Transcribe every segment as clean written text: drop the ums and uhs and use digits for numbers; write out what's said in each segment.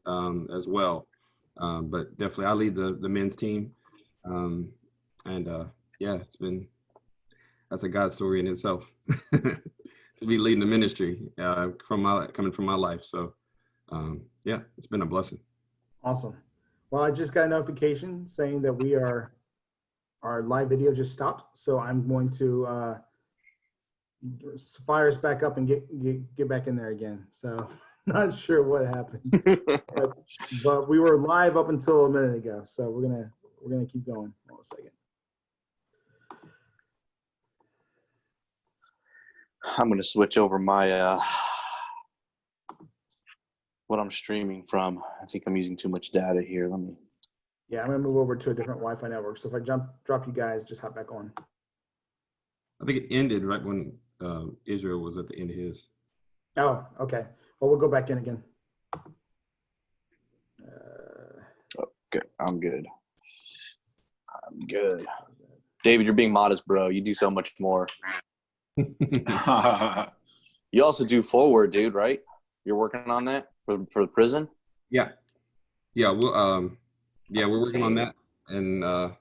as well. But definitely, I lead the men's team, um, and yeah, that's a God story in itself to be leading the ministry coming from my life. So yeah, it's been a blessing. Awesome. Well, I just got a notification saying that our live video just stopped. So I'm going to fire us back up and get back in there again. So not sure what happened, but we were live up until a minute ago. So we're gonna keep going. Hold on a second. I'm going to switch over my what I'm streaming from. I think I'm using too much data here. Let me. Yeah, I'm gonna move over to a different Wi-Fi network. So if I drop you guys, just hop back on. I think it ended right when Israel was at the end of his. Oh, okay. Well, we'll go back in again. Okay, I'm good. I'm good. David, you're being modest, bro. You do so much more. You also do forward, dude, right? You're working on that for the prison? Yeah. We're working on that and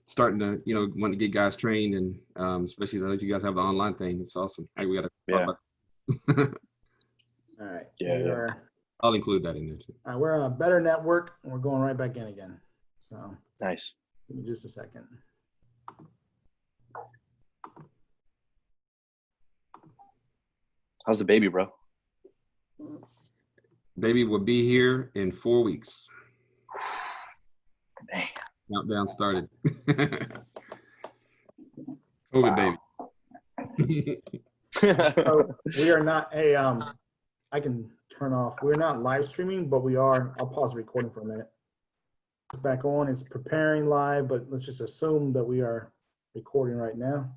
starting to, want to get guys trained and especially that you guys have the online thing. It's awesome. Hey, we got to talk about All right. Yeah. I'll include that in there too. All right, we're on a better network and we're going right back in again. So nice. Give me just a second. How's the baby, bro? Baby will be here in 4 weeks. Dang. Countdown started. COVID baby. So we are not I can turn off. We're not live streaming, but we are. I'll pause the recording for a minute. It's back on. It's preparing live, but let's just assume that we are recording right now.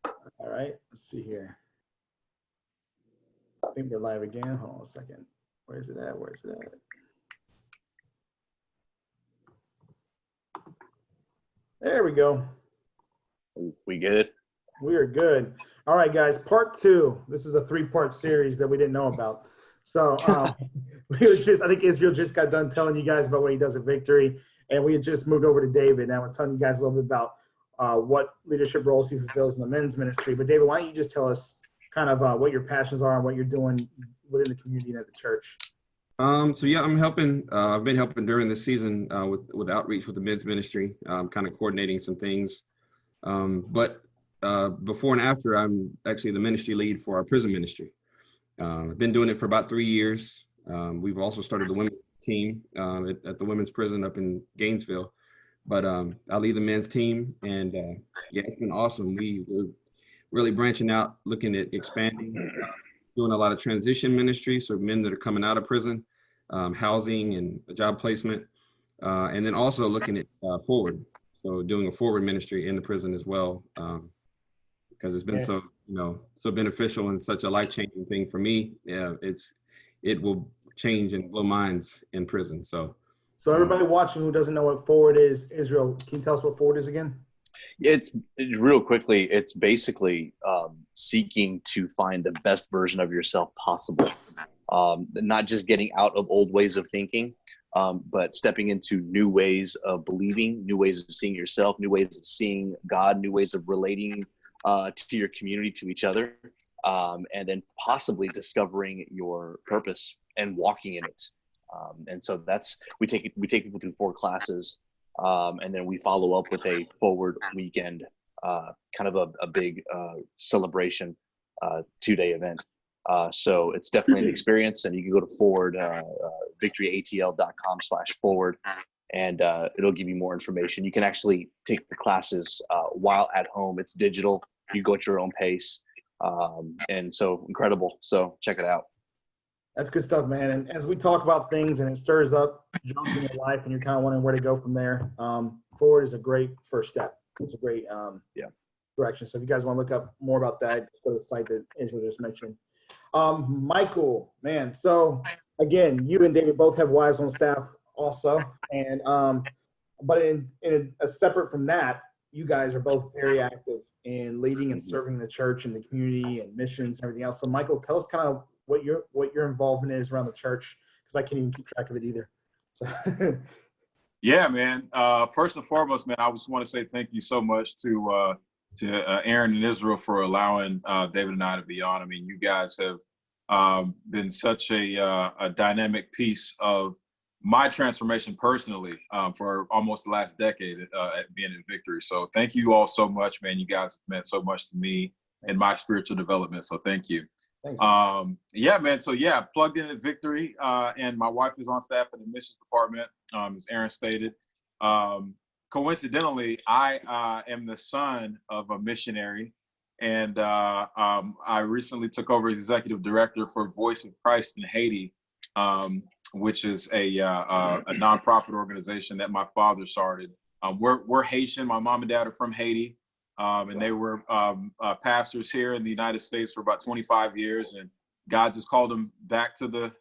All right, let's see here. I think we're live again. Hold on a second. Where's it at? Where's it at? There we go. We good? We are good. All right, guys. Part 2. This is a 3-part series that we didn't know about. So I think Israel just got done telling you guys about what he does at Victory, and we had just moved over to David, and I was telling you guys a little bit about what leadership roles he fulfills in the men's ministry. But David, why don't you just tell us kind of what your passions are and what you're doing within the community and at the church? So yeah, I'm helping. I've been helping during this season with outreach with the men's ministry, kind of coordinating some things. But before and after, I'm actually the ministry lead for our prison ministry. I've been doing it for about 3 years. We've also started the women's team at the women's prison up in Gainesville. But I lead the men's team, and yeah, it's been awesome. We're really branching out, looking at expanding, doing a lot of transition ministry, so men that are coming out of prison, housing and job placement, and then also looking at forward. So doing a forward ministry in the prison as well, because it's been so beneficial and such a life-changing thing for me. Yeah, it will change and blow minds in prison. So everybody watching who doesn't know what forward is, Israel, can you tell us what forward is again? It's real quickly. It's basically seeking to find the best version of yourself possible. Not just getting out of old ways of thinking, but stepping into new ways of believing, new ways of seeing yourself, new ways of seeing God, new ways of relating to your community, to each other, and then possibly discovering your purpose and walking in it. And so we take people through 4 classes, and then we follow up with a forward weekend, kind of a big celebration, 2-day event. So it's definitely an experience, and you can go to forward, victoryatl.com/forward, and it'll give you more information. You can actually take the classes while at home. It's digital. You go at your own pace. And so incredible. So check it out. That's good stuff, man. And as we talk about things and it stirs up junk in your life and you're kind of wondering where to go from there, forward is a great first step. It's a great direction. So if you guys want to look up more about that, just go to the site that Israel just mentioned. Michael, man. So again, you and David both have wives on staff also. And but in a separate from that, you guys are both very active in leading and serving the church and the community and missions and everything else. So Michael, tell us kind of what your involvement is around the church, because I can't even keep track of it either. So. Yeah, man. First and foremost, man, I just want to say thank you so much to Aaron and Israel for allowing David and I to be on. I mean, you guys have been such a dynamic piece of my transformation personally for almost the last decade at being in Victory. So thank you all so much, man. You guys have meant so much to me and my spiritual development. So thank you. Thanks. Yeah, man. So yeah, plugged in at Victory, and my wife is on staff in the missions department, as Aaron stated. Coincidentally, I am the son of a missionary, and I recently took over as executive director for Voice of Christ in Haiti, which is a nonprofit organization that my father started. We're Haitian. My mom and dad are from Haiti. And they were pastors here in the United States for about 25 years, and God just called them back to the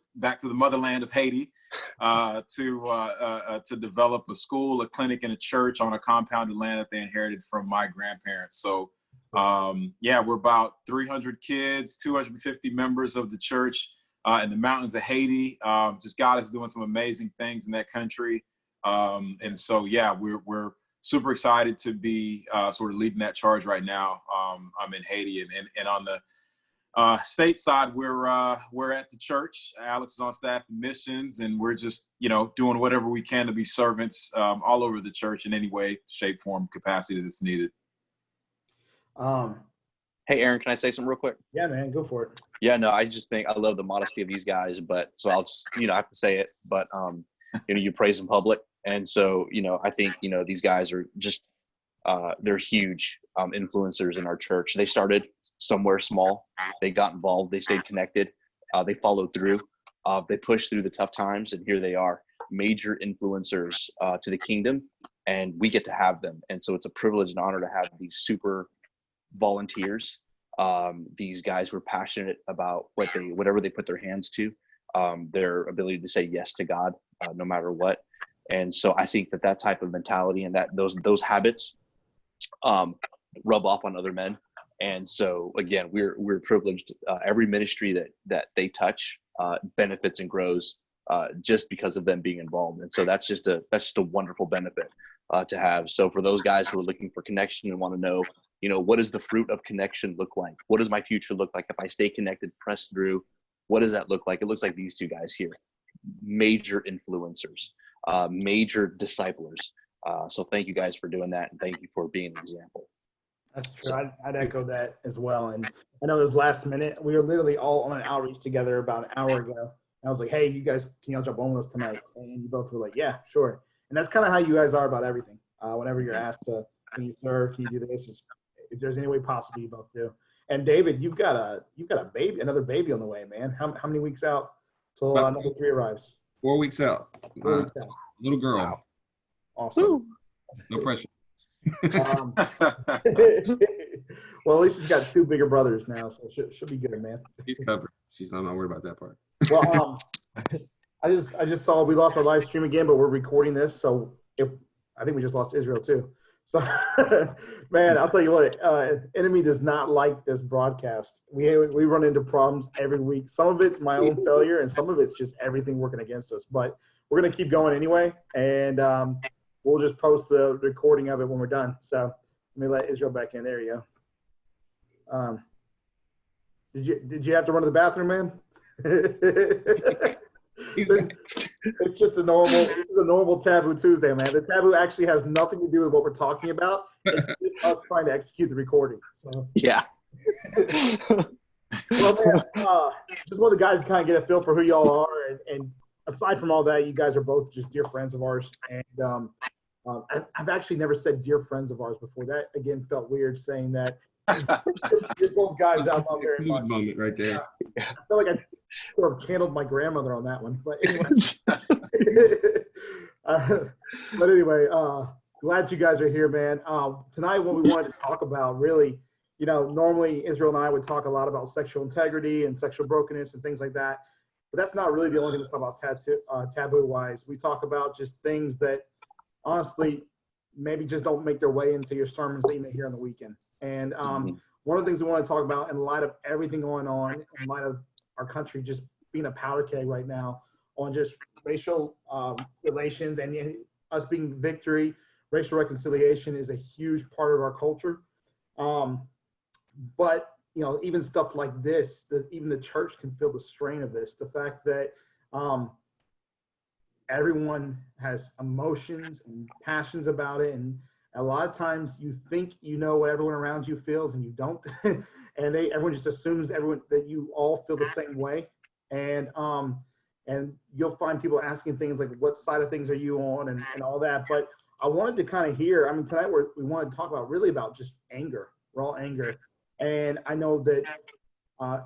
motherland of Haiti to develop a school, a clinic, and a church on a compounded land that they inherited from my grandparents. So yeah, we're about 300 kids, 250 members of the church in the mountains of Haiti. Just God is doing some amazing things in that country, and so yeah, we're super excited to be sort of leading that charge right now. I'm in Haiti, and on the state side, we're at the church. Alex is on staff in missions, and we're just doing whatever we can to be servants all over the church in any way, shape, form, capacity that's needed. Hey, Aaron, can I say something real quick? Yeah, man, go for it. Yeah, no, I just think I love the modesty of these guys, but so I'll just I have to say it, but you praise in public. And so, I think, these guys are just, they're huge influencers in our church. They started somewhere small. They got involved. They stayed connected. They followed through. They pushed through the tough times. And here they are, major influencers to the kingdom. And we get to have them. And so it's a privilege and honor to have these super volunteers, these guys who are passionate about whatever they put their hands to, their ability to say yes to God, no matter what. And so I think that type of mentality and that those habits rub off on other men. And so again, we're privileged. Every ministry that they touch benefits and grows just because of them being involved. And so that's just a wonderful benefit to have. So for those guys who are looking for connection and want to know, what does the fruit of connection look like? What does my future look like if I stay connected, press through? What does that look like? It looks like these two guys here, major influencers. Major disciplers. So thank you guys for doing that, and thank you for being an example. That's true. I'd echo that as well. And I know it was last minute. We were literally all on an outreach together about an hour ago. And I was like, hey, you guys, can y'all jump on with us tonight? And you both were like, yeah, sure. And that's kind of how you guys are about everything. Whenever you're asked to, can you serve? Can you do this? If there's any way possible, you both do. And David, you've got a baby, another baby on the way, man. How many weeks out till number 3 arrives? 4 weeks out. 4 weeks out. Little girl. Wow. Awesome. No pressure. Well, at least she's got 2 bigger brothers now, so she'll be good, man. She's covered. She's not worried about that part. Well, I just saw we lost our live stream again, but we're recording this, so I think we just lost Israel too. So, man, I'll tell you what, enemy does not like this broadcast. We run into problems every week. Some of it's my own failure, and some of it's just everything working against us. But we're going to keep going anyway, and we'll just post the recording of it when we're done. So let me let Israel back in. There you go. Did you have to run to the bathroom, man? It's just a normal Taboo Tuesday, man. The Taboo actually has nothing to do with what we're talking about. It's just us trying to execute the recording. So yeah. Well, man, just want the guys to kind of get a feel for who y'all are, and aside from all that, you guys are both just dear friends of ours. And I've actually never said dear friends of ours before. That again felt weird saying that. You're both guys out there very much. Moment right there. I feel like I sort of channeled my grandmother on that one. But anyway, glad you guys are here, man. Tonight, what we wanted to talk about, really, normally Israel and I would talk a lot about sexual integrity and sexual brokenness and things like that. But that's not really the only thing we talk about taboo-wise. We talk about just things that, honestly, maybe just don't make their way into your sermons that you may hear on the weekend. And one of the things we want to talk about in light of everything going on, in light of our country just being a powder keg right now, on just racial relations and us being victory. Racial reconciliation is a huge part of our culture. But, you know, even stuff like this, even the church can feel the strain of this. The fact that everyone has emotions and passions about it. And a lot of times you think you know what everyone around you feels and you don't. And everyone just assumes that you all feel the same way. And you'll find people asking things like, what side of things are you on and all that. But I wanted to kind of hear, I mean, tonight we wanted to talk about really about just anger, raw anger. And I know that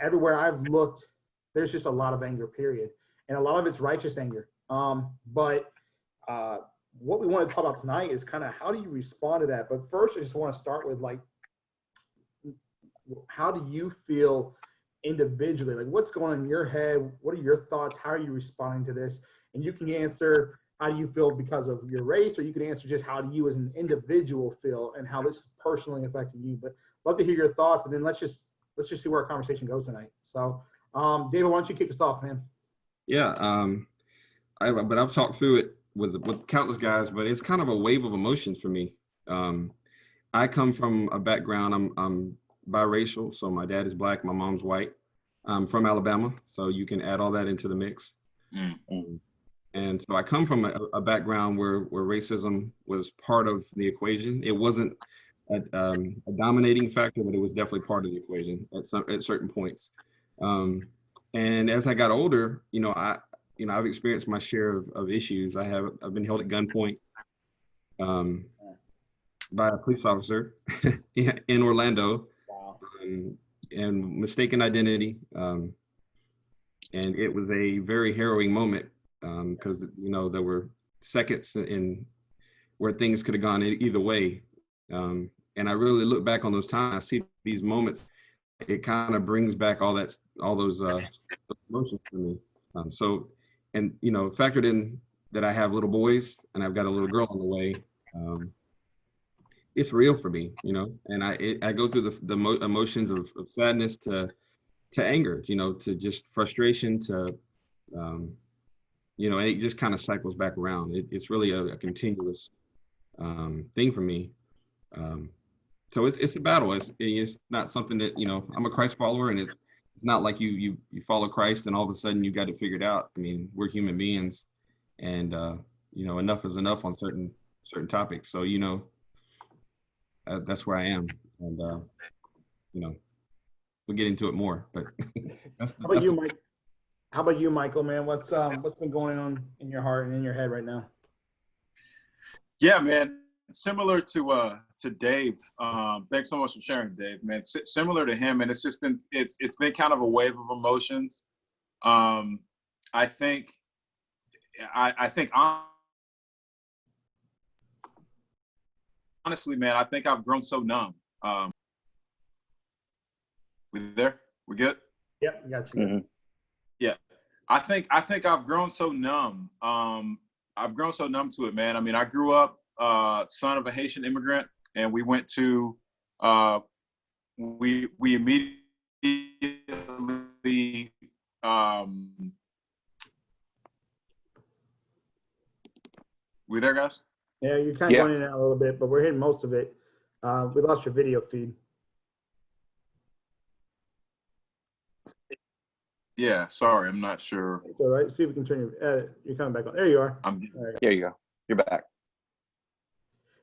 everywhere I've looked, there's just a lot of anger, period. And a lot of it's righteous anger. But what we want to talk about tonight is kind of how do you respond to that? But first, I just want to start with like, how do you feel individually? Like what's going on in your head? What are your thoughts? How are you responding to this? And you can answer, how do you feel because of your race? Or you can answer just how do you as an individual feel and how this is personally affecting you. But love to hear your thoughts. And then let's just see where our conversation goes tonight. So David, why don't you kick us off, man? Yeah. But I've talked through it with countless guys, but it's kind of a wave of emotions for me. I come from a background, I'm biracial, so my dad is black, my mom's white. I'm from Alabama, so you can add all that into the mix. Mm-hmm. And so I come from a background where racism was part of the equation. It wasn't a dominating factor, but it was definitely part of the equation at certain points. And as I got older, I've experienced my share of issues. I've been held at gunpoint by a police officer in Orlando. Wow. And mistaken identity. And it was a very harrowing moment because, there were seconds in where things could have gone either way. And I really look back on those times. I see these moments. It kind of brings back all those emotions for me. Factored in that I have little boys and I've got a little girl on the way. It's real for me, and I go through the emotions of sadness to anger, to just frustration to, and it just kind of cycles back around. It's really a continuous thing for me. So it's a battle. It's not something that, I'm a Christ follower, and it's not like you follow Christ and all of a sudden you got it figured out. I mean, we're human beings, and enough is enough on certain topics. So that's where I am, and we'll get into it more. But how about you, Michael? Man, what's been going on in your heart and in your head right now? Yeah, man. Similar to Dave. Thanks so much for sharing, Dave. Man, similar to him, and it's been kind of a wave of emotions. I think honestly, man, I think I've grown so numb. We there? We good? Yep, got you. Mm-hmm. Yeah, I think I've grown so numb. I've grown so numb to it, man. I mean, I grew up son of a Haitian immigrant, and we went to we immediately we there, guys? Yeah, you're kind of going in and out a little bit, but we're hitting most of it. We lost your video feed. Yeah, sorry, I'm not sure. It's all right. See if we can turn you're coming back on. There you are. There you go. You're back.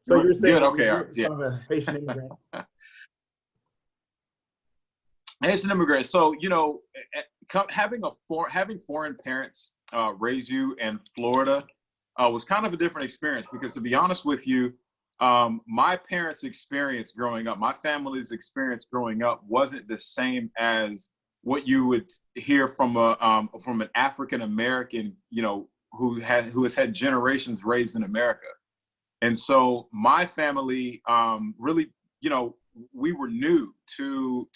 So you're saying good. Okay, all right. Yeah. Son of a Haitian immigrant. Haitian immigrant. So having foreign parents raise you in Florida was kind of a different experience, because to be honest with you, my parents' experience growing up, my family's experience growing up wasn't the same as what you would hear from an African American, who has had generations raised in America. And so my family really, we were new to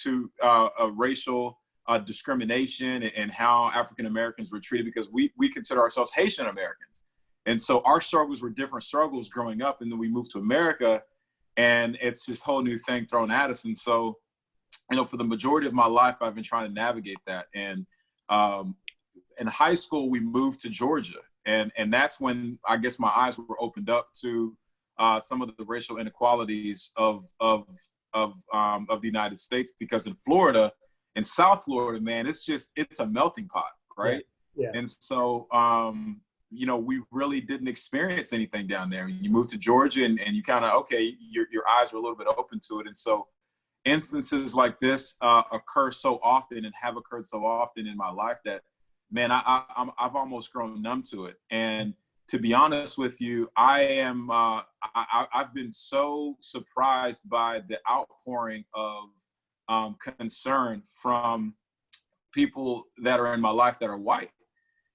racial discrimination and how African Americans were treated, because we consider ourselves Haitian Americans. And so our struggles were different struggles growing up. And then we moved to America, and it's this whole new thing thrown at us. And so, for the majority of my life, I've been trying to navigate that. And in high school, we moved to Georgia. And that's when I guess my eyes were opened up to some of the racial inequalities of the United States, because in Florida, in South Florida, man, it's a melting pot, right? Yeah. And so, you know, we really didn't experience anything down there. You move to Georgia and you kind of, okay, your eyes are a little bit open to it. And so instances like this occur so often and have occurred so often in my life that, man, I've almost grown numb to it. And to be honest with you, I've been so surprised by the outpouring of concern from people that are in my life that are white.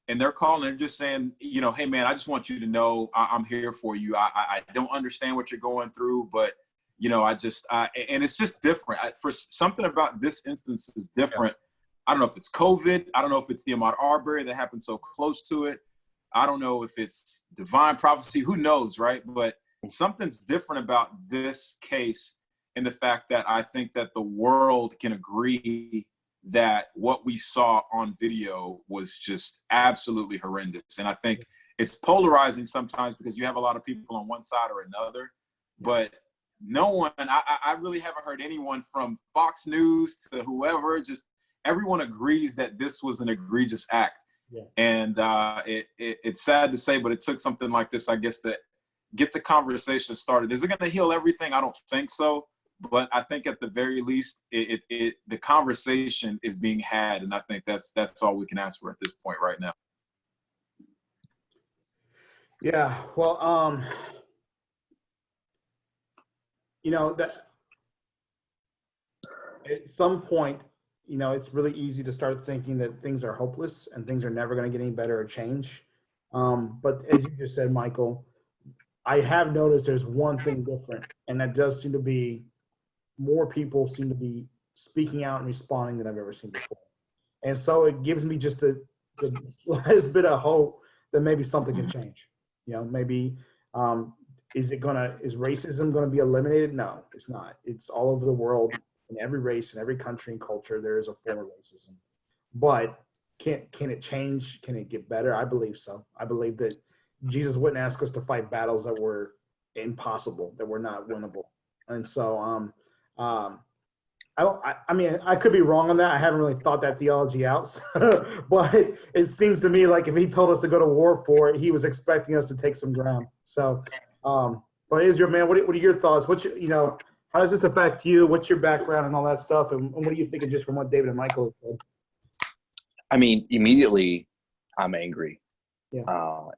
And they're calling and just saying, you know, hey, man, I just want you to know I'm here for you. I don't understand what you're going through, but, you know, and it's just different. For something about this instance is different. I don't know if it's COVID. I don't know if it's the Ahmaud Arbery that happened so close to it. I don't know if it's divine prophecy. Who knows, right? But something's different about this case in the fact that I think that the world can agree that what we saw on video was just absolutely horrendous. And I think it's polarizing sometimes because you have a lot of people on one side or another, but no one, I really haven't heard anyone from Fox News to whoever, just everyone agrees that this was an egregious act. Yeah. And it's sad to say, but it took something like this, I guess, to get the conversation started. Is it going to heal everything? I don't think so. But I think at the very least, the conversation is being had, and I think that's all we can ask for at this point right now. Yeah, well, you know, that at some point, you know, it's really easy to start thinking that things are hopeless and things are never going to get any better or change. But as you just said, Michael, I have noticed there's one thing different, and that does seem to be more people seem to be speaking out and responding than I've ever seen before. And so it gives me just the slightest bit of hope that maybe something can change. You know, maybe is racism gonna be eliminated? No, it's not. It's all over the world, in every race, in every country and culture, there is a form of racism. But can it change? Can it get better? I believe so. I believe that Jesus wouldn't ask us to fight battles that were impossible, that were not winnable. And so I mean, I could be wrong on that. I haven't really thought that theology out, but it seems to me like if he told us to go to war for it, he was expecting us to take some ground. So, but Israel, man, what are your thoughts? You know, how does this affect you? What's your background and all that stuff? And what are you thinking just from what David and Michael said? I mean, immediately I'm angry. Yeah.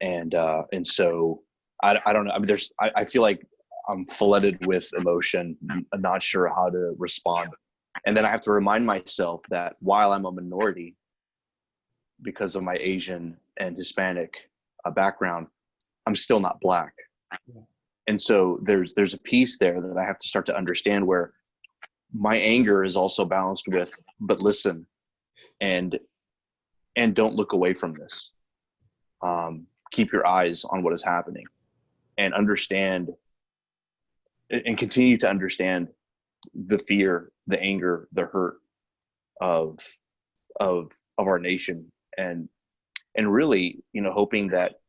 And so I don't know. I mean, I feel like I'm flooded with emotion. I'm not sure how to respond. And then I have to remind myself that while I'm a minority, because of my Asian and Hispanic background, I'm still not Black. Yeah. And so there's a piece there that I have to start to understand where my anger is also balanced with, but listen, and don't look away from this. Keep your eyes on what is happening and understand and continue to understand the fear, the anger, the hurt of our nation, and really, you know, hoping that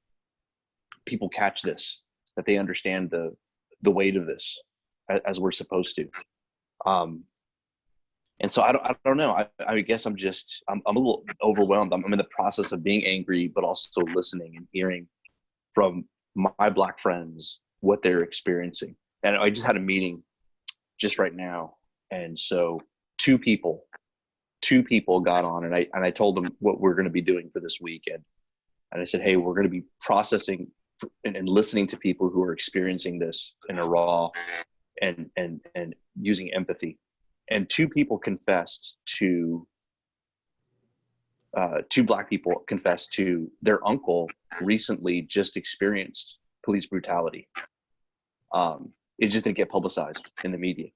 people catch this, that they understand the weight of this as we're supposed to. And so I don't know. I guess I'm a little overwhelmed. I'm in the process of being angry, but also listening and hearing from my Black friends what they're experiencing. And I just had a meeting just right now. And so two people got on, and I told them what we're going to be doing for this weekend. And I said, hey, we're going to be processing and listening to people who are experiencing this in a raw and using empathy. And two people confessed to, two Black people confessed to their uncle recently just experienced police brutality. It just didn't get publicized in the media.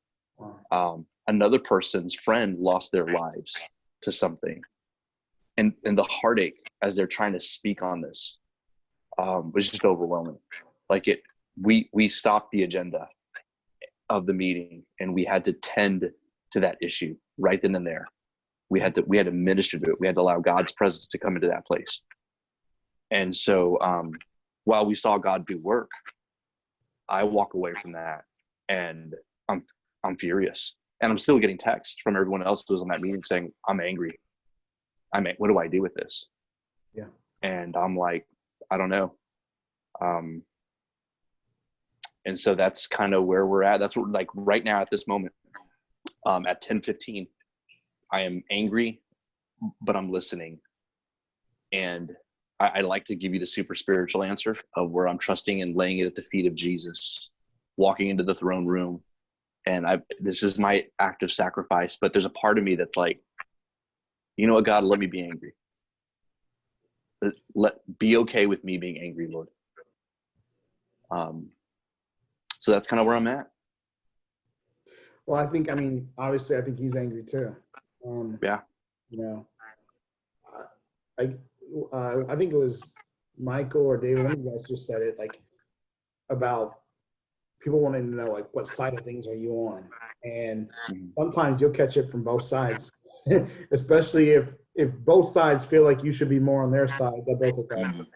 Another person's friend lost their lives to something. And the heartache as they're trying to speak on this was just overwhelming. Like we stopped the agenda of the meeting and we had to tend to that issue right then and there We had to minister to it. We had to allow God's presence to come into that place. And so while we saw God do work, I walk away from that and I'm furious. And I'm still getting texts from everyone else who was on that meeting saying, I'm angry. What do I do with this? Yeah. And I'm like, I don't know. And so that's kind of where we're at. That's what, like right now at this moment, at 10:15, I am angry, but I'm listening. And I like to give you the super spiritual answer of where I'm trusting and laying it at the feet of Jesus, walking into the throne room. And this is my act of sacrifice, but there's a part of me that's like, you know what, God, let me be angry. Be okay with me being angry, Lord. So that's kind of where I'm at. Well, obviously I think he's angry too. Yeah. You know, I think it was Michael or David, one of you guys just said it, like, about people wanting to know, like, what side of things are you on? And sometimes you'll catch it from both sides, especially if both sides feel like you should be more on their side. They'll both attack you.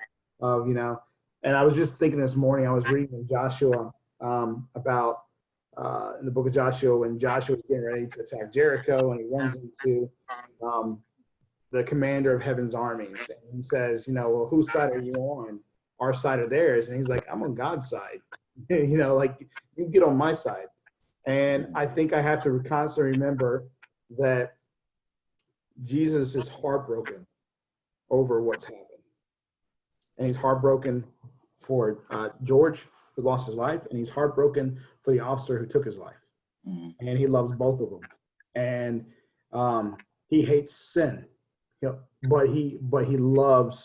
You know, and I was just thinking this morning, I was reading in Joshua about in the book of Joshua, when Joshua was getting ready to attack Jericho, and he runs into the commander of heaven's armies, and he says, you know, well, whose side are you on? Our side or theirs? And he's like, I'm on God's side. You know, like, you get on my side. And I think I have to constantly remember that Jesus is heartbroken over what's happened. And he's heartbroken for George, who lost his life, and he's heartbroken for the officer who took his life. And he loves both of them. And he hates sin, you know, but he loves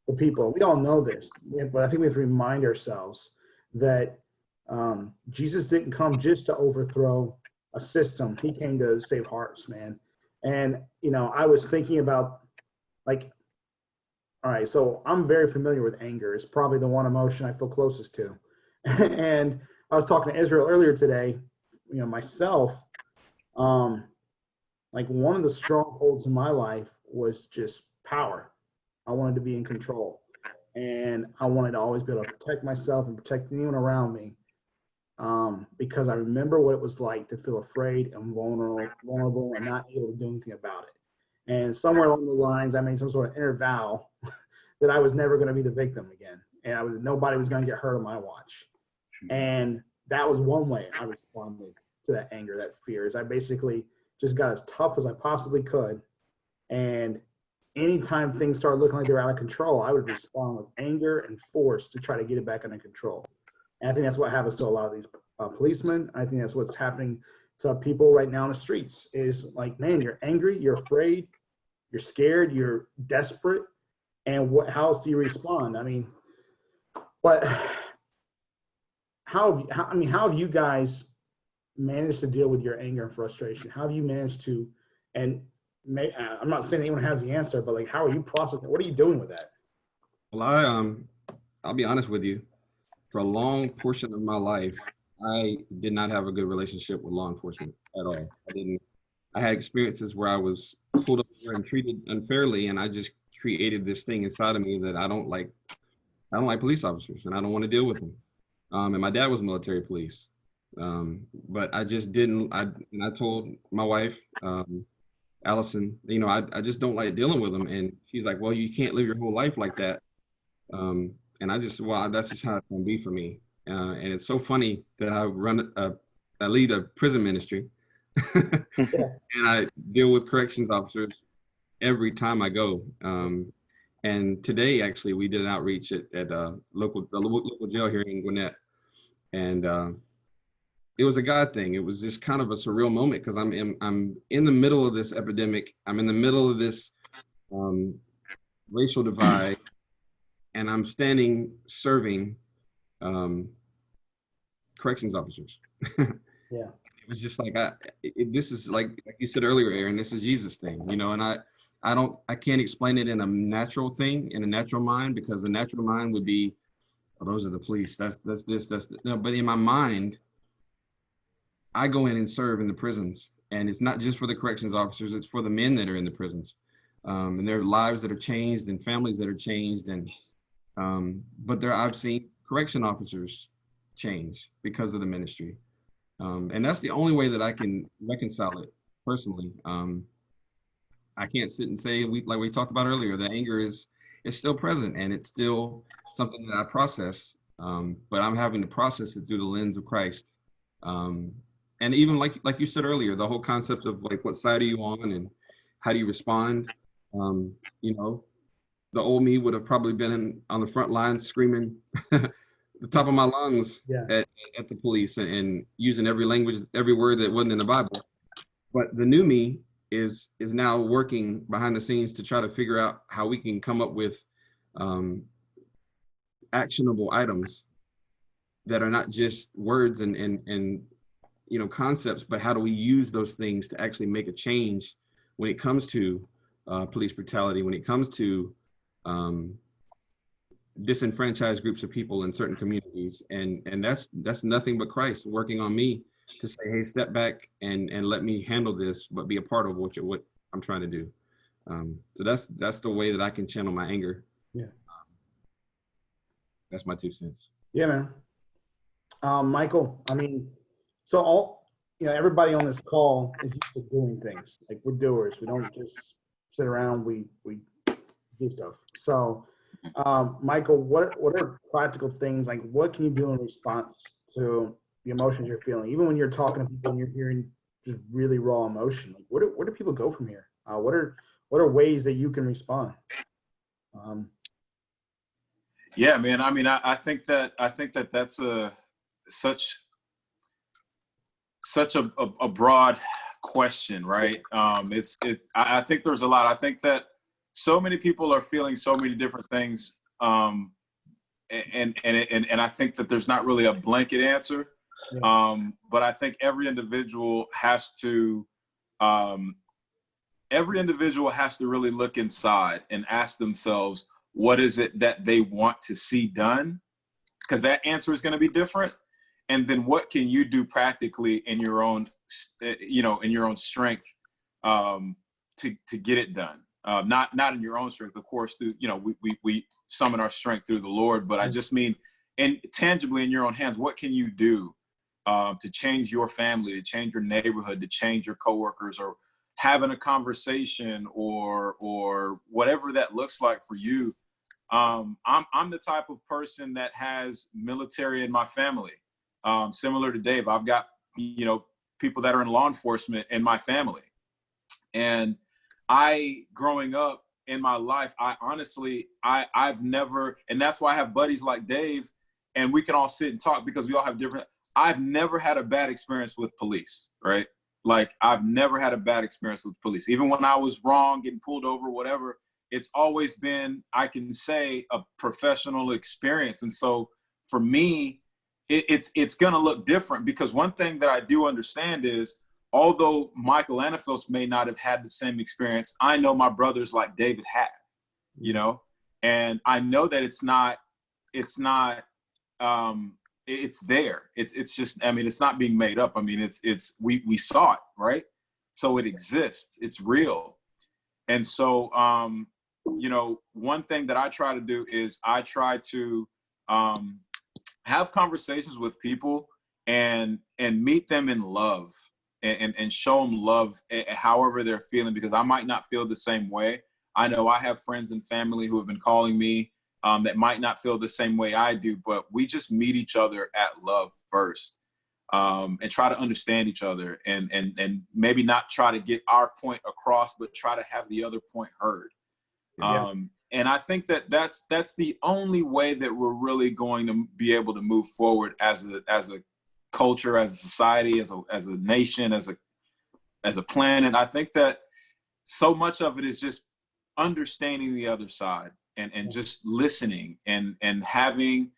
the people. We all know this, but I think we have to remind ourselves that Jesus didn't come just to overthrow a system. He came to save hearts, man. And, you know, I was thinking about, like, all right, so I'm very familiar with anger. It's probably the one emotion I feel closest to. And I was talking to Israel earlier today, you know, myself, like, one of the strongholds in my life was just power. I wanted to be in control, and I wanted to always be able to protect myself and protect anyone around me, because I remember what it was like to feel afraid and vulnerable and not able to do anything about it. And somewhere along the lines, I made some sort of inner vow that I was never going to be the victim again, and nobody was going to get hurt on my watch. And that was one way I responded to that anger, that fear, is I basically just got as tough as I possibly could. And anytime things started looking like they were out of control, I would respond with anger and force to try to get it back under control. And I think that's what happens to a lot of these policemen. I think that's what's happening to people right now in the streets, is like, man, you're angry, you're afraid, you're scared, you're desperate. And how else do you respond? I mean, but how have you guys managed to deal with your anger and frustration? How have you managed to, and I'm not saying anyone has the answer, but like, how are you processing? What are you doing with that? Well, I'll be honest with you. For a long portion of my life, I did not have a good relationship with law enforcement at all. I had experiences where I was pulled over and treated unfairly, and I just created this thing inside of me that I don't like police officers, and I don't want to deal with them. And my dad was military police. But I just didn't, I told my wife, Allison, you know, I just don't like dealing with them. And she's like, well, you can't live your whole life like that. And that's just how it's gonna be for me. And it's so funny that I lead a prison ministry and I deal with corrections officers every time I go. And today, actually, we did an outreach at the local jail here in Gwinnett. And it was a God thing. It was just kind of a surreal moment, because I'm in the middle of this epidemic. I'm in the middle of this racial divide, and I'm standing serving corrections officers. Yeah. It was just like, this is like you said earlier, Aaron, this is Jesus thing, you know, and I can't explain it in a natural thing, in a natural mind, because the natural mind would be, oh, those are the police. That's this, no, but in my mind, I go in and serve in the prisons, And it's not just for the corrections officers, it's for the men that are in the prisons. And their lives that are changed and families that are changed. And but I've seen correction officers change because of the ministry. And that's the only way that I can reconcile it personally. I can't sit and say, like we talked about earlier, the anger is still present and it's still something that I process. But I'm having to process it through the lens of Christ. And even like you said earlier, the whole concept of like, what side are you on and how do you respond? You know, the old me would have probably been on the front lines screaming the top of my lungs at the police and using every language, every word that wasn't in the Bible. But the new me is now working behind the scenes to try to figure out how we can come up with actionable items that are not just words and you know, concepts, but how do we use those things to actually make a change when it comes to police brutality, when it comes to disenfranchised groups of people in certain communities. And that's nothing but Christ working on me to say, hey, step back and let me handle this, but be a part of what I'm trying to do. So that's the way that I can channel my anger. Yeah. That's my 2 cents. Yeah, man. Michael, I mean, so everybody on this call is used to doing things. Like, we're doers. We don't just sit around, we do stuff. So, Michael, what are practical things, like what can you do in response to the emotions you're feeling? Even when you're talking to people and you're hearing just really raw emotion, like where do people go from here? What are ways that you can respond? Yeah, man. I mean, I think that that's such a broad question, right? I think there's a lot. I think that so many people are feeling so many different things, and I think that there's not really a blanket answer. But I think every individual has to really look inside and ask themselves, what is it that they want to see done? Because that answer is going to be different. And then what can you do practically in your own, in your own strength to get it done? Not in your own strength, of course. Through, we summon our strength through the Lord, but I just mean, and tangibly in your own hands, what can you do to change your family, to change your neighborhood, to change your coworkers, or having a conversation, or whatever that looks like for you. I'm the type of person that has military in my family. Similar to Dave, I've got, people that are in law enforcement in my family. And growing up in my life, I've never, and that's why I have buddies like Dave, and we can all sit and talk because we all have different, I've never had a bad experience with police, right? Like, I've never had a bad experience with police. Even when I was wrong, getting pulled over, whatever, it's always been, I can say, a professional experience. And so for me, it's going to look different, because one thing that I do understand is, although Michael Anefils may not have had the same experience, I know my brothers like David have, and I know that it's there. It's just, I mean, it's not being made up. I mean, we saw it, right? So it exists, it's real. And so, one thing that I try to do is I try to have conversations with people and meet them in love and show them love however they're feeling, because I might not feel the same way. I know I have friends and family who have been calling me that might not feel the same way I do, but we just meet each other at love first, and try to understand each other and maybe not try to get our point across, but try to have the other point heard. Yeah. And I think that that's the only way that we're really going to be able to move forward as a culture, as a society, as a nation, as a planet. I think that so much of it is just understanding the other side and just listening and having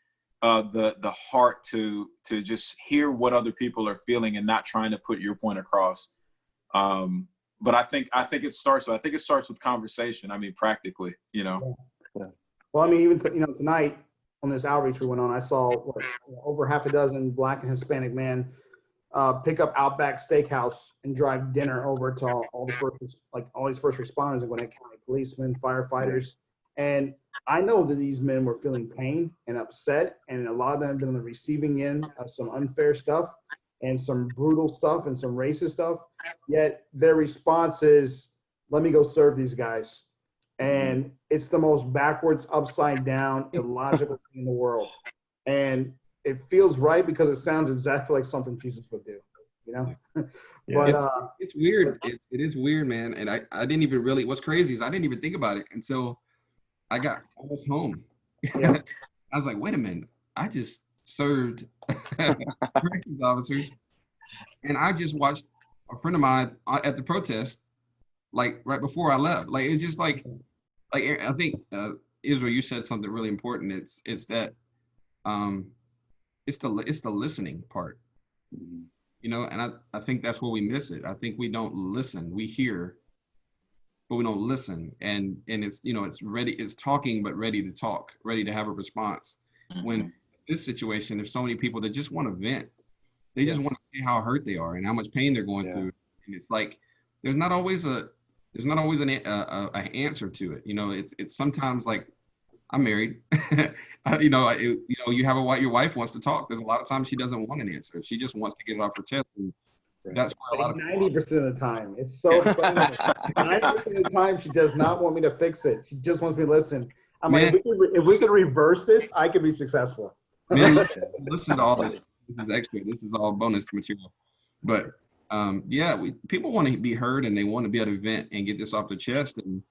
the heart to just hear what other people are feeling and not trying to put your point across. But I think it starts with conversation. I mean, practically, Yeah. Well, I mean, even tonight on this outreach we went on, I saw over half a dozen Black and Hispanic men pick up Outback Steakhouse and drive dinner over to all these first responders in Gwinnett County, policemen, firefighters. And I know that these men were feeling pain and upset, and a lot of them have been on the receiving end of some unfair stuff and some brutal stuff and some racist stuff. Yet their response is, let me go serve these guys. And it's the most backwards, upside down, illogical thing in the world. And it feels right because it sounds exactly like something Jesus would do, you know? But it's weird. It is weird, man. And I didn't even really, what's crazy is I didn't even think about it until I got almost home. Yeah. I was like, wait a minute, I just served corrections officers, and I just watched a friend of mine at the protest, like right before I left. Like, it's just like I think Israel, you said something really important. It's that it's the listening part, you know, and I think that's where we miss it. I think we don't listen. We hear, but we don't listen. And it's, you know, it's talking, but ready to talk, ready to have a response. When this situation, there's so many people that just want to vent. They just want to see how hurt they are and how much pain they're going through. And it's like, there's not always an answer to it. You know, it's sometimes like, I'm married. You have your wife wants to talk. There's a lot of times she doesn't want an answer. She just wants to get it off her chest. And that's where a lot of 90% of the time, it's so funny. 90% of the time, she does not want me to fix it. She just wants me to listen. I'm like, if we could reverse this, I could be successful. Man, listen to all this. This is extra. This is all bonus material. But people want to be heard and they want to be able to vent and get this off their chest. And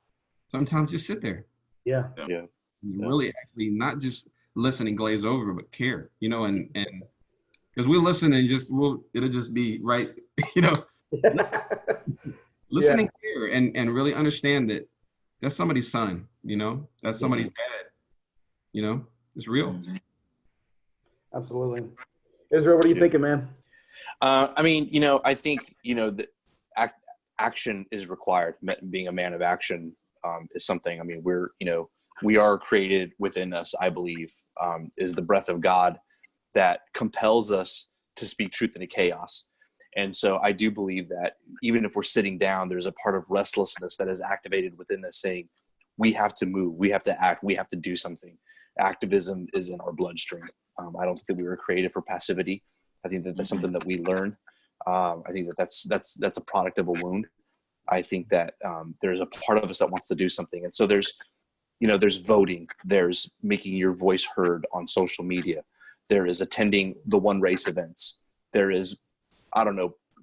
sometimes just sit there. Yeah. Really, actually, not just listen and glaze over, but care. You know, and because we'll listen and it'll just be right. You know, listen and care and really understand that that's somebody's son. You know, that's somebody's dad. You know, it's real. Absolutely. Israel, what are you thinking, man? I mean, you know, I think, you know, that action is required. Being a man of action is something. I mean, we are created within us, I believe, is the breath of God that compels us to speak truth into chaos. And so I do believe that even if we're sitting down, there's a part of restlessness that is activated within us saying, we have to move, we have to act, we have to do something. Activism is in our bloodstream. I don't think that we were created for passivity. I think that that's something that we learn. I think that that's a product of a wound. I think that there's a part of us that wants to do something. And so there's voting, there's making your voice heard on social media. There is attending the One Race events. There is,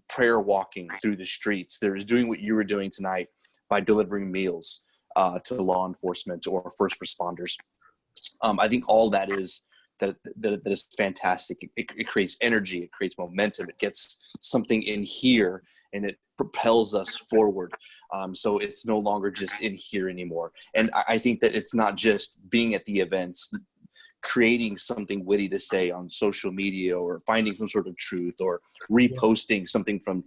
prayer walking through the streets. There is doing what you were doing tonight by delivering meals to law enforcement or first responders. I think all that is fantastic. It creates energy. It creates momentum. It gets something in here and it propels us forward. So it's no longer just in here anymore. And I think that it's not just being at the events, creating something witty to say on social media or finding some sort of truth or reposting something from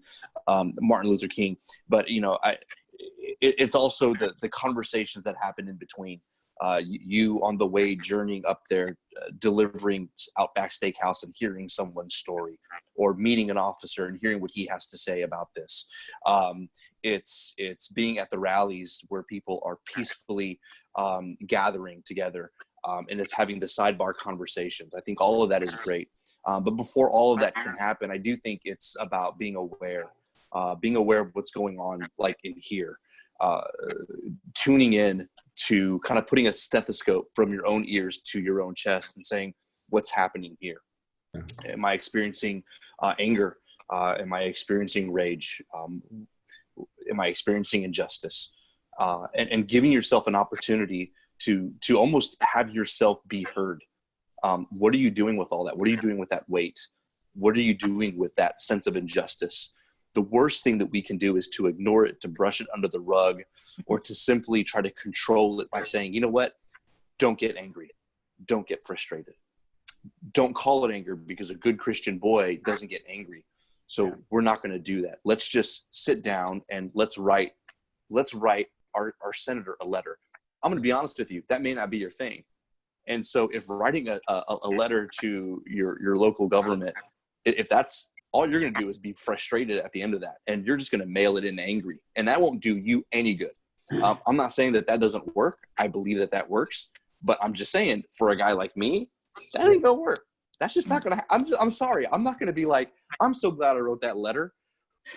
Martin Luther King. But, it's also the conversations that happen in between. You on the way journeying up there, delivering Outback Steakhouse and hearing someone's story, or meeting an officer and hearing what he has to say about this. It's being at the rallies where people are peacefully gathering together, and it's having the sidebar conversations. I think all of that is great. But before all of that can happen, I do think it's about being aware of what's going on, like in here, tuning in to kind of putting a stethoscope from your own ears to your own chest and saying, what's happening here? Am I experiencing anger? Am I experiencing rage? Am I experiencing injustice? And giving yourself an opportunity to almost have yourself be heard. What are you doing with all that? What are you doing with that weight? What are you doing with that sense of injustice? The worst thing that we can do is to ignore it, to brush it under the rug, or to simply try to control it by saying, you know what? Don't get angry. Don't get frustrated. Don't call it anger, because a good Christian boy doesn't get angry. So we're not going to do that. Let's just sit down and let's write our senator a letter. I'm going to be honest with you. That may not be your thing. And so if writing a letter to your local government, if that's all you're going to do is be frustrated at the end of that. And you're just going to mail it in angry. And that won't do you any good. I'm not saying that doesn't work. I believe that works. But I'm just saying, for a guy like me, that ain't going to work. That's just not going to I'm sorry. I'm not going to be like, I'm so glad I wrote that letter.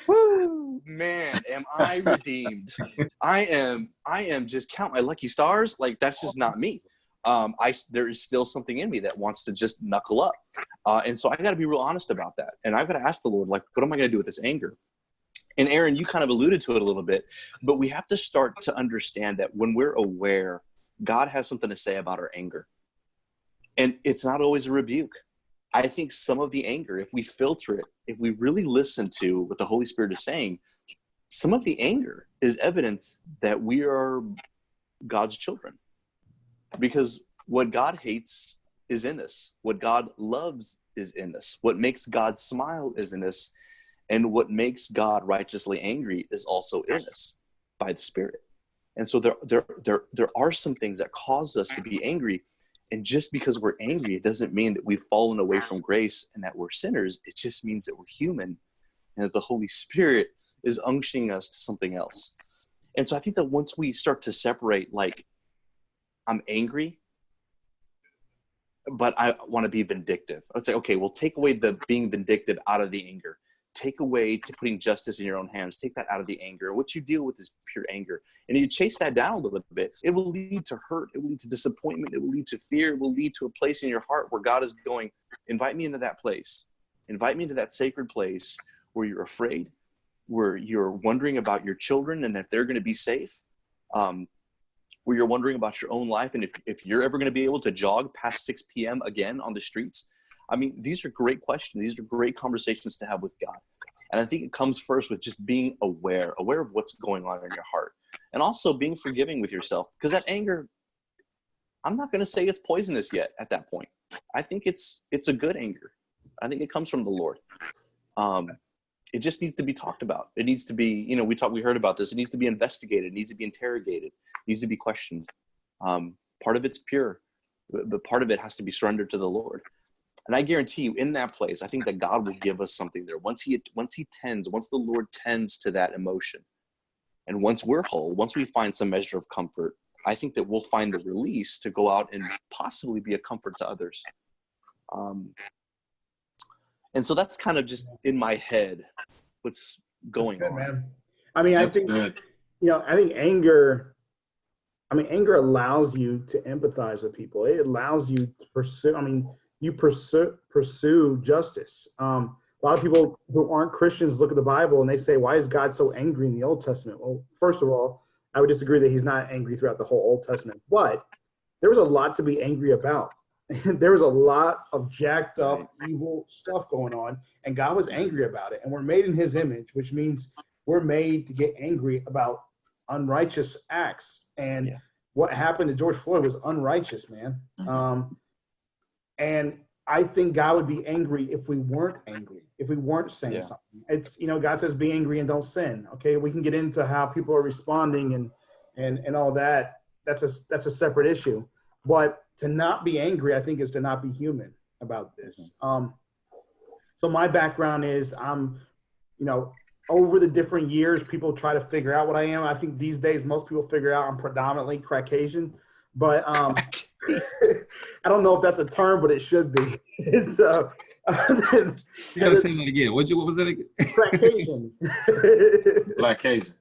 Woo, man, am I redeemed. I am just count my lucky stars. Like, that's just not me. There is still something in me that wants to just knuckle up. And so I got to be real honest about that. And I've got to ask the Lord, like, what am I going to do with this anger? And Aaron, you kind of alluded to it a little bit, but we have to start to understand that when we're aware, God has something to say about our anger. And it's not always a rebuke. I think some of the anger, if we filter it, if we really listen to what the Holy Spirit is saying, some of the anger is evidence that we are God's children. Because what God hates is in us. What God loves is in us. What makes God smile is in us. And what makes God righteously angry is also in us by the Spirit. And so there are some things that cause us to be angry. And just because we're angry, it doesn't mean that we've fallen away from grace and that we're sinners. It just means that we're human and that the Holy Spirit is unctioning us to something else. And so I think that once we start to separate, like, I'm angry, but I want to be vindictive. I would say, okay, well, take away the being vindictive out of the anger. Take away to putting justice in your own hands. Take that out of the anger. What you deal with is pure anger. And you chase that down a little bit, it will lead to hurt. It will lead to disappointment. It will lead to fear. It will lead to a place in your heart where God is going, invite me into that place. Invite me into that sacred place where you're afraid, where you're wondering about your children and if they're going to be safe, where you're wondering about your own life and if you're ever going to be able to jog past 6 p.m. again on the streets. I mean, these are great questions. These are great conversations to have with God. And I think it comes first with just being aware of what's going on in your heart. And also being forgiving with yourself. Because that anger, I'm not going to say it's poisonous yet at that point. I think it's a good anger. I think it comes from the Lord. It just needs to be talked about. It needs to be, we heard about this. It needs to be investigated. It needs to be interrogated. It needs to be questioned. Part of it's pure, but part of it has to be surrendered to the Lord. And I guarantee you, in that place, I think that God will give us something there. Once the Lord tends to that emotion, and once we're whole, once we find some measure of comfort, I think that we'll find the release to go out and possibly be a comfort to others. And so that's kind of just in my head what's going on. Man. I mean, that's I think good. I think anger allows you to empathize with people. It allows you to pursue. I mean, you pursue justice. A lot of people who aren't Christians look at the Bible and they say, why is God so angry in the Old Testament? Well, first of all, I would disagree that he's not angry throughout the whole Old Testament, but there was a lot to be angry about. There was a lot of jacked up, evil stuff going on, and God was angry about it. And we're made in his image, which means we're made to get angry about unrighteous acts. And what happened to George Floyd was unrighteous, man. And I think God would be angry if we weren't angry, if we weren't saying something. It's, God says, be angry and don't sin. Okay, we can get into how people are responding and all that. That's a separate issue. But to not be angry, I think, is to not be human about this. So my background is over the different years, people try to figure out what I am. I think these days, most people figure out I'm predominantly Caucasian. But I don't know if that's a term, but it should be. So, you gotta say that again. What was that again? Caucasian. Caucasian.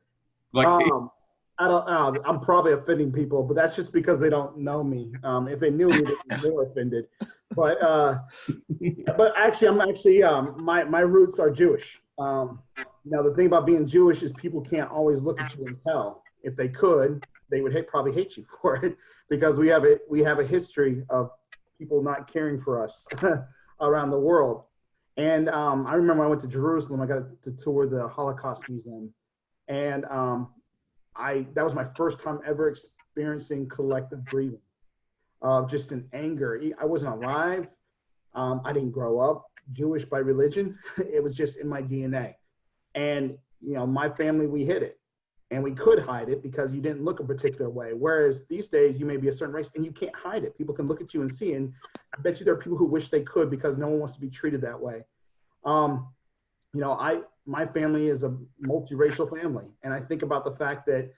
I'm probably offending people, but that's just because they don't know me. If they knew me, they'd be more offended. But actually, my roots are Jewish. Now the thing about being Jewish is people can't always look at you and tell. If they could, they would probably hate you for it, because we have a history of people not caring for us around the world. And I remember I went to Jerusalem. I got to tour the Holocaust Museum, and that was my first time ever experiencing collective grieving, just an anger. I wasn't alive. I didn't grow up Jewish by religion. It was just in my DNA. And, my family, we hid it. And we could hide it because you didn't look a particular way. Whereas these days, you may be a certain race and you can't hide it. People can look at you and see. And I bet you there are people who wish they could, because no one wants to be treated that way. my family is a multiracial family, and I think about the fact that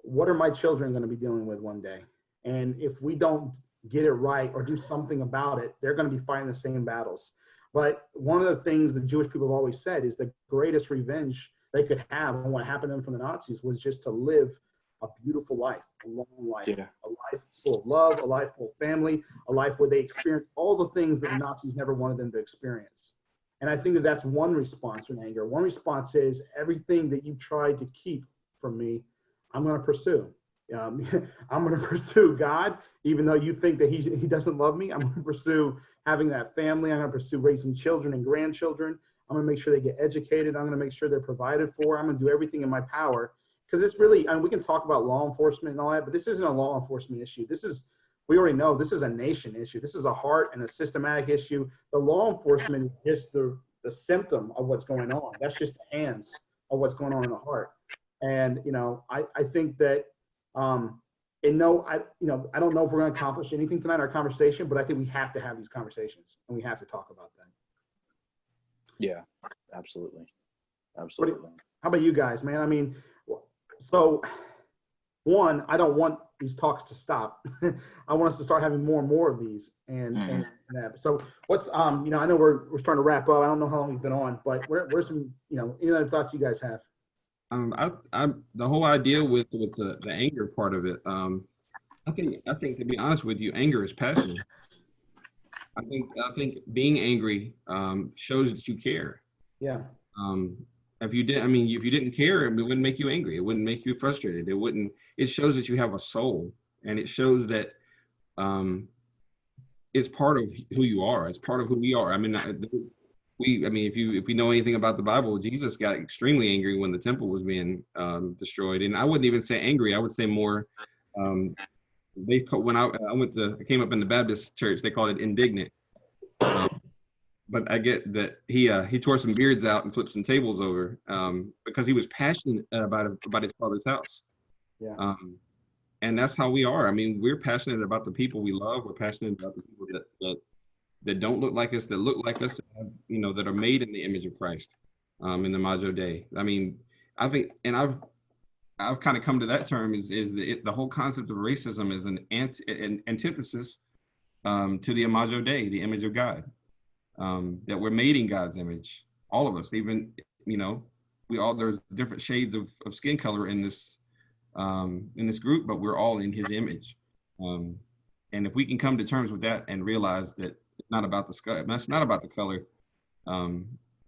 what are my children going to be dealing with one day? And if we don't get it right or do something about it, they're going to be fighting the same battles. But one of the things the Jewish people have always said is the greatest revenge they could have on what happened to them from the Nazis was just to live a beautiful life, a long life, a life full of love, a life full of family, a life where they experience all the things that the Nazis never wanted them to experience. And I think that that's one response in anger. One response is everything that you tried to keep from me, I'm going to pursue. I'm going to pursue God, even though you think that he doesn't love me. I'm going to pursue having that family. I'm going to pursue raising children and grandchildren. I'm going to make sure they get educated. I'm going to make sure they're provided for. I'm going to do everything in my power. Because it's really, I mean, we can talk about law enforcement and all that, but this isn't a law enforcement issue. We already know this is a nation issue. This is a heart and a systematic issue. The law enforcement is just the symptom of what's going on. That's just the hands of what's going on in the heart. And, I think that, I don't know if we're going to accomplish anything tonight in our conversation, but I think we have to have these conversations and we have to talk about them. Yeah, absolutely. How about you guys, man? I mean, so one, I don't want these talks to stop. I want us to start having more and more of these. And so what's, I know we're starting to wrap up. I don't know how long we've been on, but where's some, any other thoughts you guys have? The whole idea with the anger part of it, I think to be honest with you, anger is passion. I think being angry shows that you care. Yeah. If you didn't care, it wouldn't make you angry. It wouldn't make you frustrated. It shows that you have a soul, and it shows that it's part of who you are. It's part of who we are. I mean, if you know anything about the Bible, Jesus got extremely angry when the temple was being destroyed. And I wouldn't even say angry. I would say more, when I came up in the Baptist church, they called it indignant. But I get that he tore some beards out and flipped some tables over because he was passionate about his Father's house. Yeah. And that's how we are. I mean, we're passionate about the people we love. We're passionate about the people that don't look like us, that look like us, that are made in the image of Christ in the Imago Dei. I mean, I think, and I've kind of come to that term is the whole concept of racism is an antithesis to the Imago Dei, the image of God. That we're made in God's image, all of us. Even there's different shades of skin color in this group, but we're all in His image. And if we can come to terms with that and realize that it's not about the sky, it's not about the color,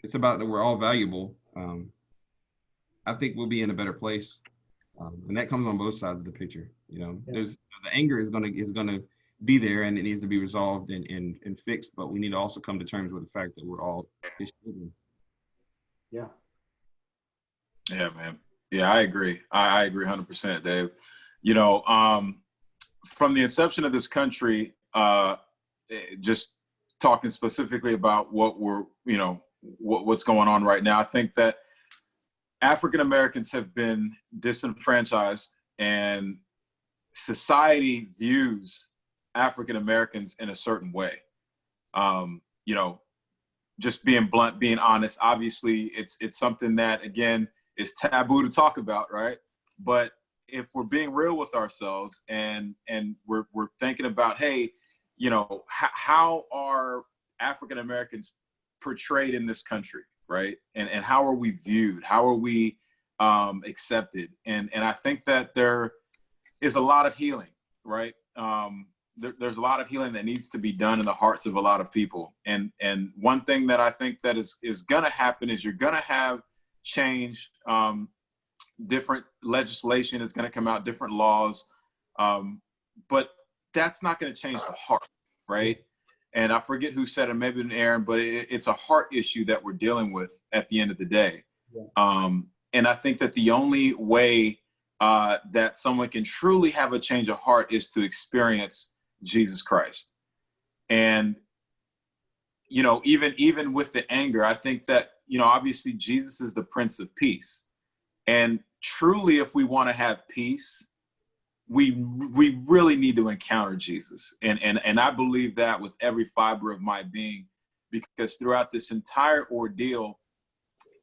it's about that we're all valuable. I think we'll be in a better place, and that comes on both sides of the picture. There's the anger is gonna be there, and it needs to be resolved and fixed, but we need to also come to terms with the fact that we're all His children. Yeah Man, I agree. I agree 100%, Dave. From the inception of this country, just talking specifically about what we're what's going on right now, I think that African Americans have been disenfranchised, and society views African Americans in a certain way. Just being blunt, being honest, obviously it's something that, again, is taboo to talk about, right? But if we're being real with ourselves and we're thinking about, hey, how are African Americans portrayed in this country, right? And how are we viewed? How are we accepted? And I think that there is a lot of healing, right? There's a lot of healing that needs to be done in the hearts of a lot of people. And one thing that I think that is going to happen is you're going to have change. Different legislation is going to come out, different laws. But that's not going to change the heart, right? And I forget who said it, maybe Aaron, but it's a heart issue that we're dealing with at the end of the day. Yeah. And I think that the only way that someone can truly have a change of heart is to experience Jesus Christ. And, even with the anger, I think that, obviously Jesus is the Prince of Peace. And truly, if we want to have peace, we really need to encounter Jesus. And I believe that with every fiber of my being, because throughout this entire ordeal,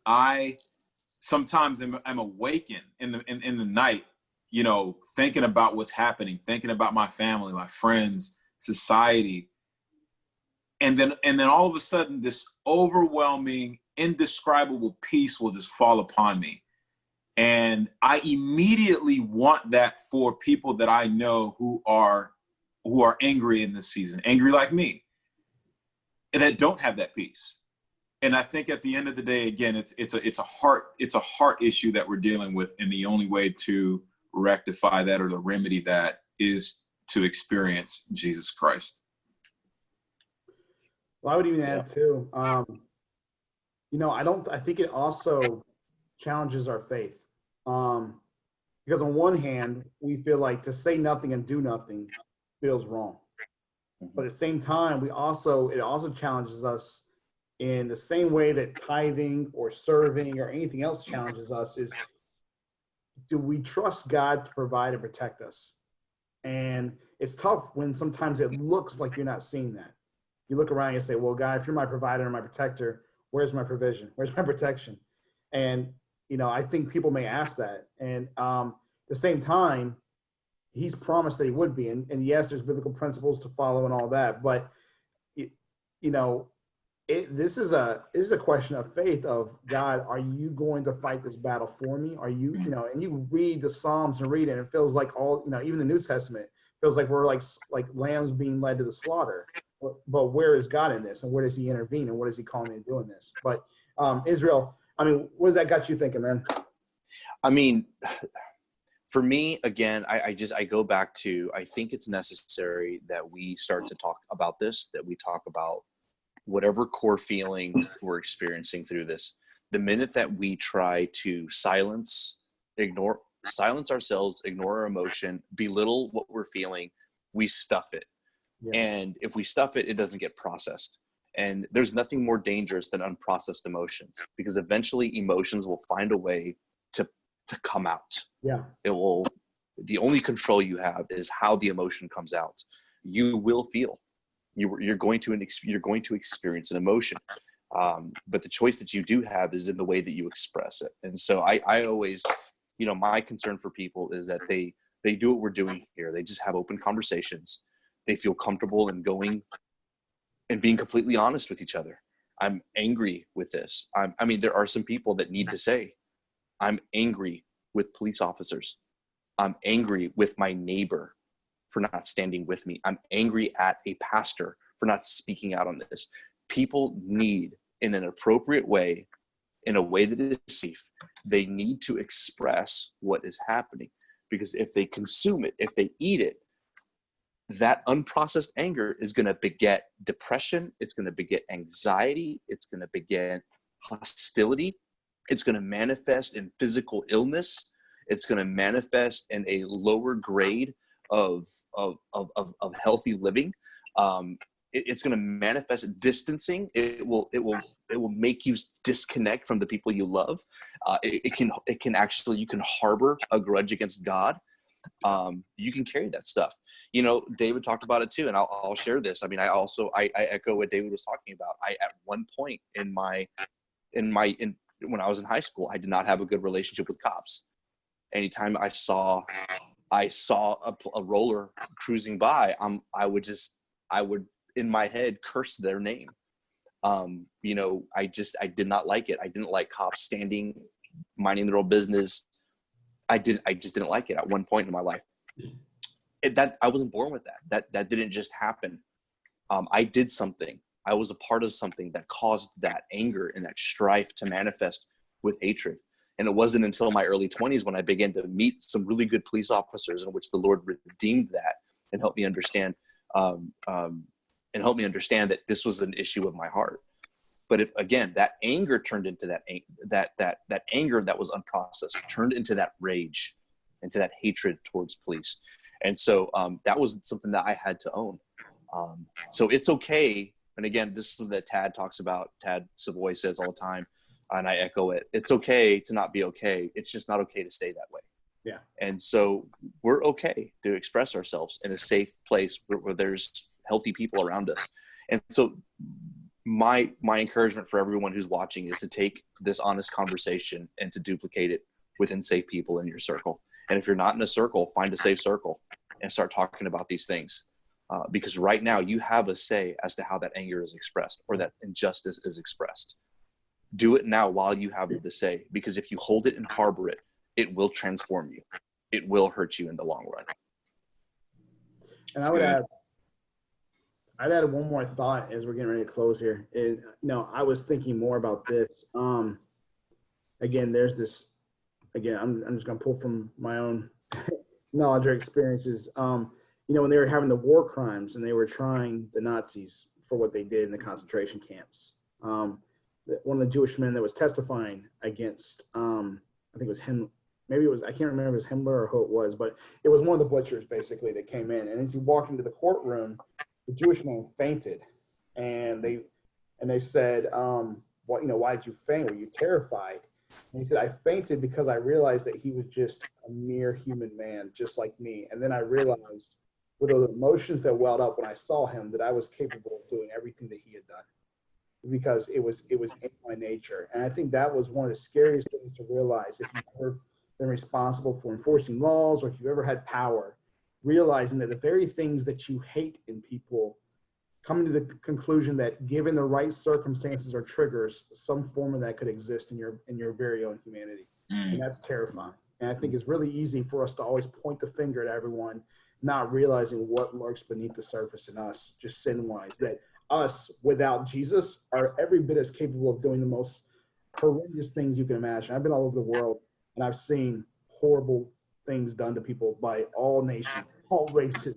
I sometimes am awakened in the night, you know, thinking about what's happening, thinking about my family, my friends, society. And then all of a sudden this overwhelming, indescribable peace will just fall upon me. And I immediately want that for people that I know who are angry in this season, angry like me, and that don't have that peace. And I think at the end of the day, again, it's a heart issue that we're dealing with, and the only way to rectify that or to remedy that is to experience Jesus Christ. Well, I would even add too, you know, I think it also challenges our faith. Because on one hand, we feel like to say nothing and do nothing feels wrong. But at the same time, it also challenges us in the same way that tithing or serving or anything else challenges us is, do we trust God to provide and protect us? And it's tough when sometimes it looks like you're not seeing that. You look around and you say, well, God, if you're my provider and my protector, where's my provision? Where's my protection? And, you know, I think people may ask that. And at the same time, he's promised that he would be. And yes, there's biblical principles to follow and all that. But, you know, this is a question of faith of, God, are you going to fight this battle for me? Are you, you know, and you read the Psalms and read it, and it feels like all, you know, even the New Testament feels like we're like lambs being led to the slaughter. But where is God in this, and where does he intervene, and what does he call me in doing this? But Israel, I mean, what has that got you thinking, man? I mean, for me, again, I go back to, I think it's necessary that we start to talk about this, that we talk about whatever core feeling we're experiencing through this. The minute that we try to silence ourselves, ignore our emotion, belittle what we're feeling, we stuff it. Yeah. And if we stuff it, it doesn't get processed. And there's nothing more dangerous than unprocessed emotions, because eventually emotions will find a way to come out. Yeah. The only control you have is how the emotion comes out. You will feel. You're going to experience an emotion, but the choice that you do have is in the way that you express it. And so I always, you know, my concern for people is that they do what we're doing here. They just have open conversations. They feel comfortable in going and being completely honest with each other. I'm angry with this. I mean, there are some people that need to say, I'm angry with police officers. I'm angry with my neighbor for not standing with me. I'm angry at a pastor for not speaking out on this. People need, in an appropriate way, in a way that is safe, they need to express what is happening. Because if they consume it, if they eat it, that unprocessed anger is going to beget depression. It's going to beget anxiety. It's going to beget hostility. It's going to manifest in physical illness. It's going to manifest in a lower grade of healthy living. It's going to manifest in distancing. It will make you disconnect from the people you love. You can harbor a grudge against God. You can carry that stuff. You know, David talked about it too, and I'll share this. I mean, I echo what David was talking about. At one point when I was in high school, I did not have a good relationship with cops. Anytime I saw a roller cruising by, I would in my head curse their name. You know, I did not like it. I didn't like cops standing, minding their own business. I just didn't like it at one point in my life. That I wasn't born with that. That didn't just happen. I did something. I was a part of something that caused that anger and that strife to manifest with hatred. And it wasn't until my early 20s when I began to meet some really good police officers in which the Lord redeemed that and helped me understand that this was an issue of my heart. But if, again, that anger turned into that anger that was unprocessed, turned into that rage, into that hatred towards police. And so that was something that I had to own. So it's okay. And again, this is something that Tad Savoy says all the time, and I echo it. It's okay to not be okay. It's just not okay to stay that way. Yeah. And so we're okay to express ourselves in a safe place where there's healthy people around us. And so, my encouragement for everyone who's watching is to take this honest conversation and to duplicate it within safe people in your circle. And if you're not in a circle, find a safe circle and start talking about these things. Because right now you have a say as to how that anger is expressed or that injustice is expressed. Do it now while you have the say, because if you hold it and harbor it, it will transform you. It will hurt you in the long run. And I'd add one more thought as we're getting ready to close here. And, I was thinking more about this. Again, there's this, I'm just going to pull from my own knowledge or experiences. When they were having the war crimes and they were trying the Nazis for what they did in the concentration camps. One of the Jewish men that was testifying against, I think it was him, maybe it was, I can't remember if it was Himmler or who it was, but it was one of the butchers basically that came in. And as he walked into the courtroom, the Jewish man fainted. And they said, why did you faint? Were you terrified? And he said, I fainted because I realized that he was just a mere human man, just like me. And then I realized with those emotions that welled up when I saw him that I was capable of doing everything that he had done, because it was in my nature. And I think that was one of the scariest things to realize if you've ever been responsible for enforcing laws or if you've ever had power, realizing that the very things that you hate in people, coming to the conclusion that given the right circumstances or triggers, some form of that could exist in your very own humanity. And that's terrifying. And I think it's really easy for us to always point the finger at everyone, not realizing what lurks beneath the surface in us, just sin-wise, that us without Jesus are every bit as capable of doing the most horrendous things you can imagine. I've been all over the world and I've seen horrible things done to people by all nations, all races,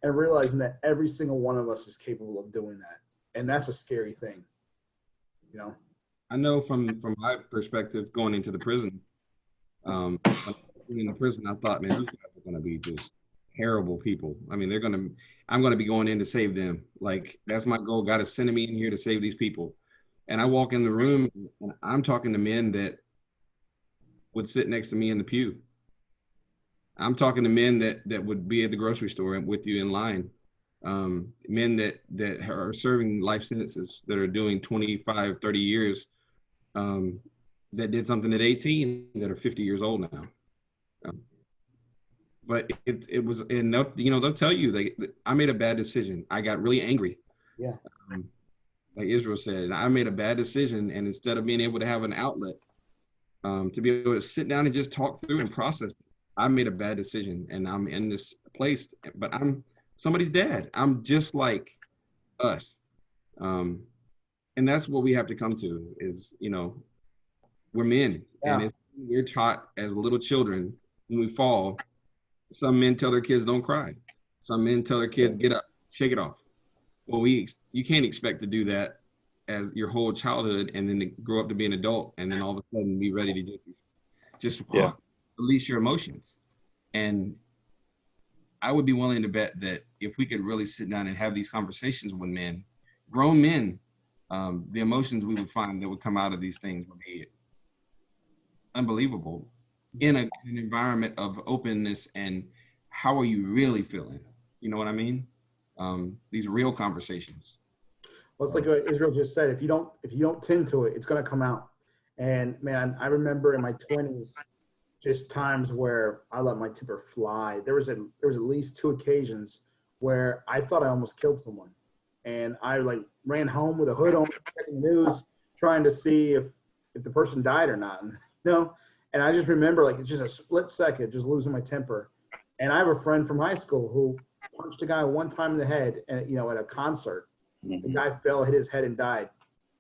and realizing that every single one of us is capable of doing that. And that's a scary thing, I know from my perspective, going into the prisons, when I was in the prison, I thought, man, these guys are going to be just terrible people. I mean, I'm going to be going in to save them. Like, that's my goal. God is sending me in here to save these people. And I walk in the room and I'm talking to men that would sit next to me in the pew. I'm talking to men that would be at the grocery store with you in line. Men that are serving life sentences, that are doing 25, 30 years, that did something at 18 that are 50 years old now. But it was, and they'll tell you, I made a bad decision. I got really angry. Yeah. Like Israel said, I made a bad decision, and instead of being able to have an outlet, to be able to sit down and just talk through and process, I made a bad decision, and I'm in this place. But I'm somebody's dad. I'm just like us, and that's what we have to come to. Is we're men, and we're taught as little children when we fall. Some men tell their kids don't cry. Some men tell their kids get up, shake it off. Well, you can't expect to do that as your whole childhood and then to grow up to be an adult and then all of a sudden be ready to just release your emotions. And I would be willing to bet that if we could really sit down and have these conversations with men, grown men, the emotions we would find that would come out of these things would be unbelievable. In an environment of openness and how are you really feeling? You know what I mean? These real conversations. Well, it's like what Israel just said. If you don't tend to it, it's going to come out. And man, I remember in my 20s, just times where I let my temper fly. There was at least 2 occasions where I thought I almost killed someone, and I ran home with a hood on, checking the news, trying to see if the person died or not. And I just remember it's just a split second, just losing my temper. And I have a friend from high school who punched a guy one time in the head, and at a concert. The guy fell, hit his head, and died,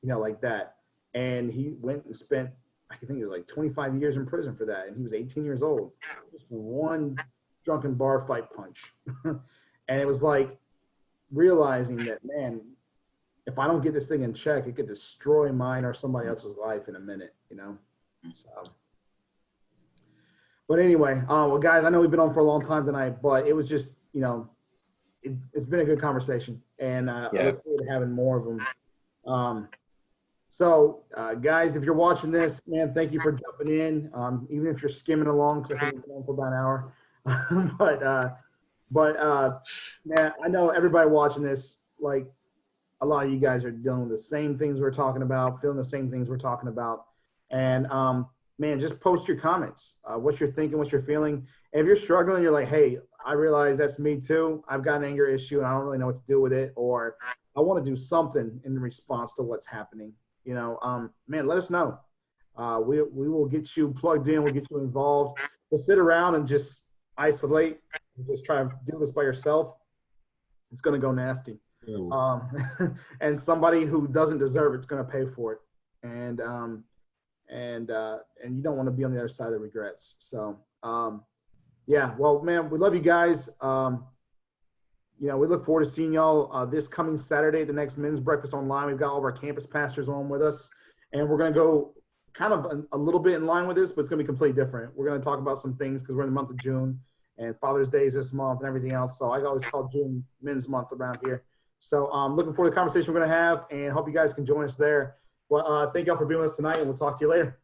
like that. And he went and spent, I think it was 25 years in prison for that. And he was 18 years old. Just one drunken bar fight punch. And it was realizing that, man, if I don't get this thing in check, it could destroy mine or somebody else's life in a minute, So. But anyway, well, guys, I know we've been on for a long time tonight, but it was just, it's been a good conversation, and I look forward to having more of them. So, guys, if you're watching this, man, thank you for jumping in, even if you're skimming along, because I think we've been on for about an hour. But man, I know everybody watching this, a lot of you guys are doing the same things we're talking about, feeling the same things we're talking about. And man, just post your comments. What you're thinking, what you're feeling. And if you're struggling, you're like, hey, I realize that's me too. I've got an anger issue and I don't really know what to do with it. Or I want to do something in response to what's happening. You know, man, let us know. We will get you plugged in. We'll get you involved. To sit around and just isolate and just try to do this by yourself, it's going to go nasty. And somebody who doesn't deserve it's going to pay for it. And you don't want to be on the other side of the regrets. So, yeah, well, man, we love you guys. You know, we look forward to seeing y'all this coming Saturday, the next men's breakfast online. We've got all of our campus pastors on with us, and we're going to go kind of a little bit in line with this, but it's going to be completely different. We're going to talk about some things because we're in the month of June, and Father's Day is this month and everything else. So I always call June Men's Month around here. So looking forward to the conversation we're going to have, and hope you guys can join us there. Well, thank y'all for being with us tonight, and we'll talk to you later.